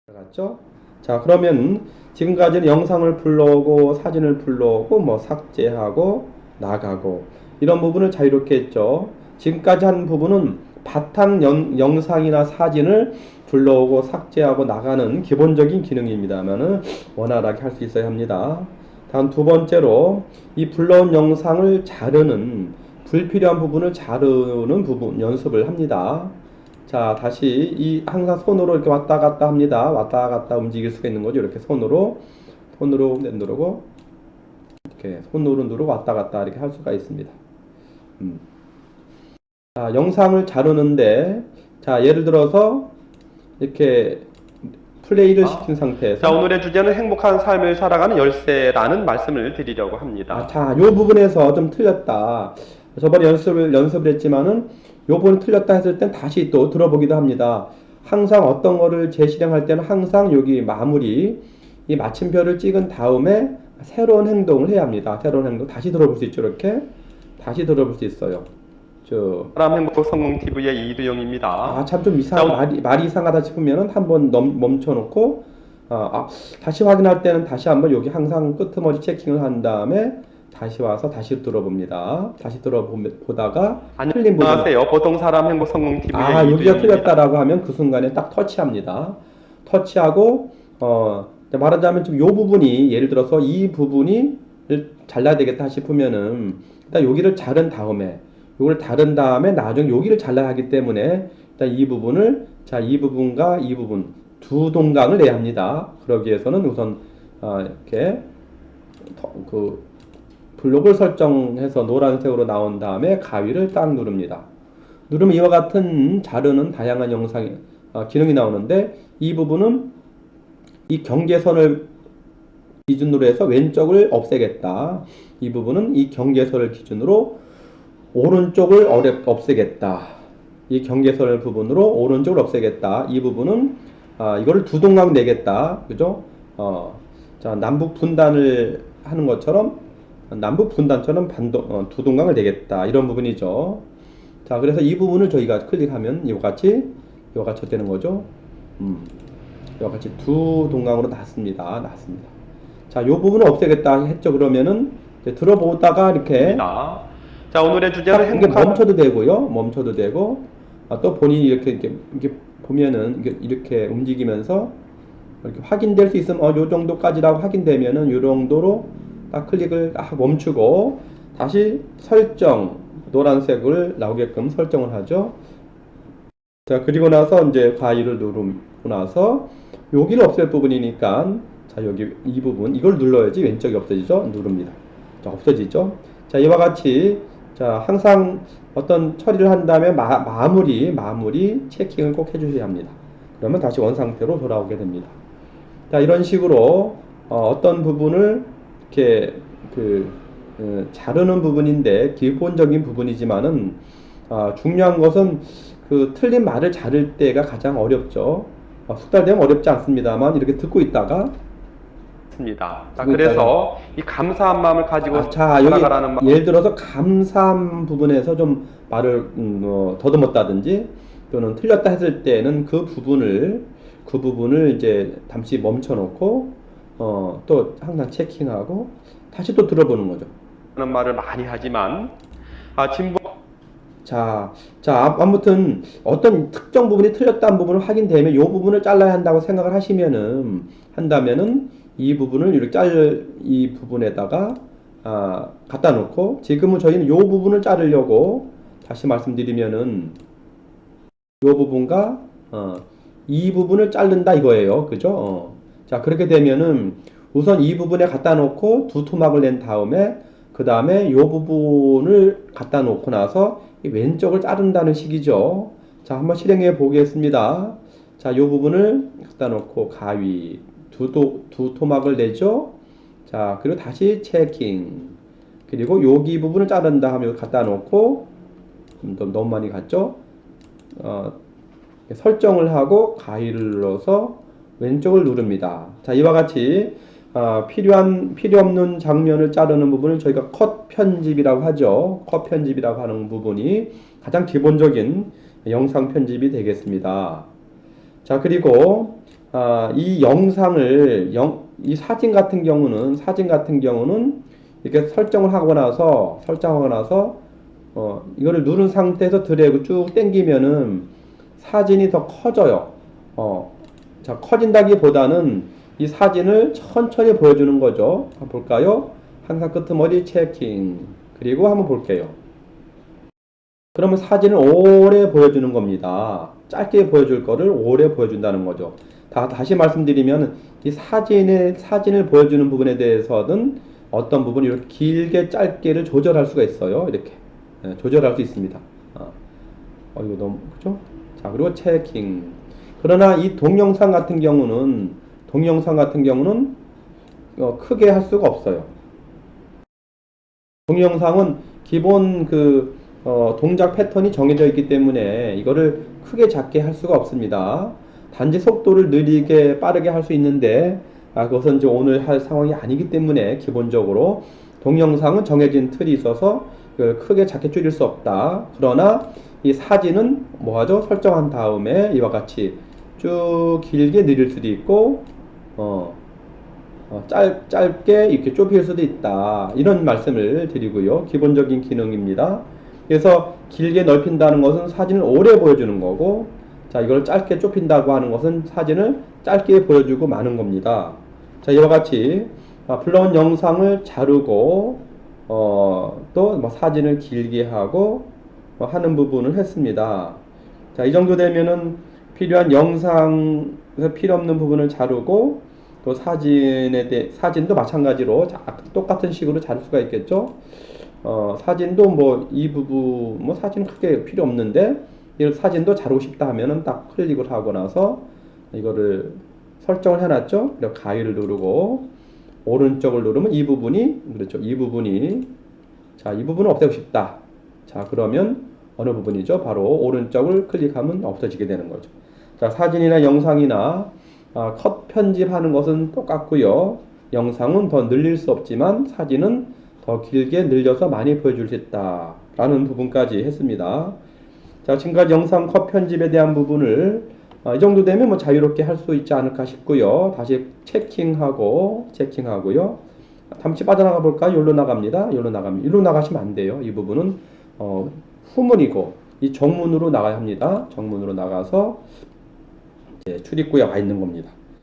들어갔죠? 자, 그러면 지금까지는 영상을 불러오고 사진을 불러오고 뭐 삭제하고 나가고 이런 부분을 자유롭게 했죠. 지금까지 한 부분은 바탕 영상이나 사진을 불러오고 삭제하고 나가는 기본적인 기능입니다만은 원활하게 할 수 있어야 합니다. 다음 두 번째로 이 불러온 영상을 자르는 불필요한 부분을 자르는 부분 연습을 합니다. 자, 다시 항상 손으로 이렇게 왔다 갔다 합니다. 왔다 갔다 움직일 수가 있는 거죠. 이렇게 손으로 누르고 이렇게 손으로 누르고 왔다 갔다 이렇게 할 수가 있습니다. 자, 영상을 자르는데 자, 예를 들어서 이렇게 플레이를 시킨 상태에서 자, 오늘의 주제는 행복한 삶을 살아가는 열쇠라는 말씀을 드리려고 합니다. 자, 요 부분에서 좀 틀렸다. 저번에 연습을 했지만은 요 부분 틀렸다 했을 땐 다시 또 들어보기도 합니다. 항상 어떤 거를 재실행할 때는 항상 여기 마무리, 이 마침표를 찍은 다음에 새로운 행동을 해야 합니다. 새로운 행동 다시 들어볼 수 있죠. 이렇게 다시 들어볼 수 있어요. 사람 행복 성공 TV의 이두영입니다. 참 좀 말이 이상하다 싶으면은 한번 멈춰놓고 다시 확인할 때는 다시 한번 여기 항상 끄트머리 체킹을 한 다음에 다시 와서 다시 들어봅니다. 다시 들어보다가 틀린 부분. 안녕하세요. 보통 사람 행복 성공 TV의 여기가 이두영입니다. 틀렸다라고 하면 그 순간에 딱 터치합니다. 터치하고 말하자면 좀 요 부분이 예를 들어서 이 부분이 잘라야 되겠다 싶으면은 일단 여기를 자른 다음에 요걸 다른 다음에 나중에 여기를 잘라야 하기 때문에 일단 이 부분을 이 부분과 이 부분 두 동강을 내야 합니다. 그러기 위해서는 우선 이렇게 그 블록을 설정해서 노란색으로 나온 다음에 가위를 딱 누릅니다. 누르면 이와 같은 자르는 다양한 기능이 나오는데 이 부분은 이 경계선을 기준으로 해서 왼쪽을 없애겠다. 이 부분은 이 경계선을 기준으로 오른쪽을 없애겠다. 이 경계선을 부분으로 오른쪽을 없애겠다. 이 부분은 이거를 두 동강 내겠다. 그죠? 자, 남북 분단을 하는 것처럼 남북 분단처럼 두 동강을 내겠다. 이런 부분이죠. 자, 그래서 이 부분을 저희가 클릭하면 이와 같이 되는 거죠. 이와 같이 두 동강으로 났습니다. 자, 이 부분을 없애겠다 했죠. 그러면은 이제 들어보다가 이렇게 자, 오늘의 주제는 행복한 멈춰도 되고 또 본인이 이렇게 보면은 이렇게 움직이면서 이렇게 확인될 수 있으면 요 정도까지라고 확인되면은 요 정도로 딱 클릭을 멈추고 다시 설정 노란색을 나오게끔 설정을 하죠. 자, 그리고 나서 이제 가위를 누르고 나서 여기를 없앨 부분이니까 자, 여기 이 부분 이걸 눌러야지 왼쪽이 없어지죠. 누릅니다. 자, 없어지죠. 자, 이와 같이 자, 항상 어떤 처리를 한 다음에 마무리 체킹을 꼭 해주셔야 합니다. 그러면 다시 원상태로 돌아오게 됩니다. 자, 이런 식으로 어떤 부분을 이렇게 자르는 부분인데 기본적인 부분이지만은 중요한 것은 그 틀린 말을 자를 때가 가장 어렵죠. 숙달되면 어렵지 않습니다만 이렇게 듣고 있다가 자, 그래서 이 감사한 마음을 가지고 살아가라는 마음. 예를 들어서 감사한 부분에서 좀 말을 더듬었다든지 또는 틀렸다 했을 때는 그 부분을 이제 잠시 멈춰놓고 또 항상 체킹하고 다시 또 들어보는 거죠. 하는 말을 많이 하지만 자, 아무튼 어떤 특정 부분이 틀렸다는 부분을 확인되면 이 부분을 잘라야 한다고 생각을 한다면은 이 부분을 이렇게 이 부분에다가 갖다 놓고 지금은 저희는 이 부분을 자르려고 다시 말씀드리면은 이 부분과 이 부분을 자른다 이거예요. 그죠? 자, 그렇게 되면은 우선 이 부분에 갖다 놓고 두 토막을 낸 다음에 그 다음에 이 부분을 갖다 놓고 나서 이 왼쪽을 자른다는 식이죠. 자, 한번 실행해 보겠습니다. 자, 이 부분을 갖다 놓고 가위 두 토막을 내죠. 자, 그리고 다시 체킹. 그리고 여기 부분을 자른다 하면 갖다 놓고 너무 많이 갔죠. 설정을 하고 가위를 눌러서 왼쪽을 누릅니다. 자, 이와 같이 필요 없는 장면을 자르는 부분을 저희가 컷 편집이라고 하죠. 컷 편집이라고 하는 부분이 가장 기본적인 영상 편집이 되겠습니다. 자, 그리고 이 영상을 이 사진 같은 경우는 이렇게 설정하고 나서 이거를 누른 상태에서 드래그 쭉 당기면은 사진이 더 커져요. 자, 커진다기보다는 이 사진을 천천히 보여주는 거죠. 한번 볼까요? 항상 끄트머리 체킹. 그리고 한번 볼게요. 그러면 사진을 오래 보여주는 겁니다. 짧게 보여줄 거를 오래 보여준다는 거죠. 다시 말씀드리면 이 사진을 보여주는 부분에 대해서는 어떤 부분이 이렇게 길게 짧게를 조절할 수가 있어요. 이렇게 조절할 수 있습니다. 이거 너무 그죠? 자, 그리고 체킹. 그러나 이 동영상 같은 경우는 크게 할 수가 없어요. 동영상은 기본 동작 패턴이 정해져 있기 때문에 이거를 크게 작게 할 수가 없습니다. 단지 속도를 느리게 빠르게 할 수 있는데 그것은 이제 오늘 할 상황이 아니기 때문에 기본적으로 동영상은 정해진 틀이 있어서 크게 작게 줄일 수 없다. 그러나 이 사진은 뭐하죠? 설정한 다음에 이와 같이 쭉 길게 늘릴 수도 있고 짧게 이렇게 좁힐 수도 있다. 이런 말씀을 드리고요. 기본적인 기능입니다. 그래서 길게 넓힌다는 것은 사진을 오래 보여주는 거고, 자, 이걸 짧게 좁힌다고 하는 것은 사진을 짧게 보여주고 마는 겁니다. 자, 이와 같이 불러온 영상을 자르고 또 뭐 사진을 길게 하고 하는 부분을 했습니다. 자, 이 정도 되면은 필요한 영상에서 필요 없는 부분을 자르고 또 사진도 마찬가지로 똑같은 식으로 자를 수가 있겠죠. 사진도 뭐 이 부분 뭐 사진 크게 필요 없는데 이 사진도 자르고 싶다 하면은 딱 클릭을 하고 나서 이거를 설정을 해놨죠. 그리고 가위를 누르고 오른쪽을 누르면 이 부분이 그렇죠. 이 부분을 없애고 싶다. 자, 그러면 어느 부분이죠? 바로 오른쪽을 클릭하면 없어지게 되는 거죠. 자, 사진이나 영상이나 컷 편집하는 것은 똑같고요. 영상은 더 늘릴 수 없지만 사진은 더 길게 늘려서 많이 보여줄 수 있다 라는 부분까지 했습니다. 자, 지금까지 영상 컷 편집에 대한 부분을 이 정도 되면 뭐 자유롭게 할 수 있지 않을까 싶고요. 다시 체킹하고요. 잠시 빠져나가 볼까요? 여기로 나갑니다. 여기로 나가시면 안 돼요. 이 부분은 후문이고 이 정문으로 나가야 합니다. 정문으로 나가서 출입구에 와 있는 겁니다.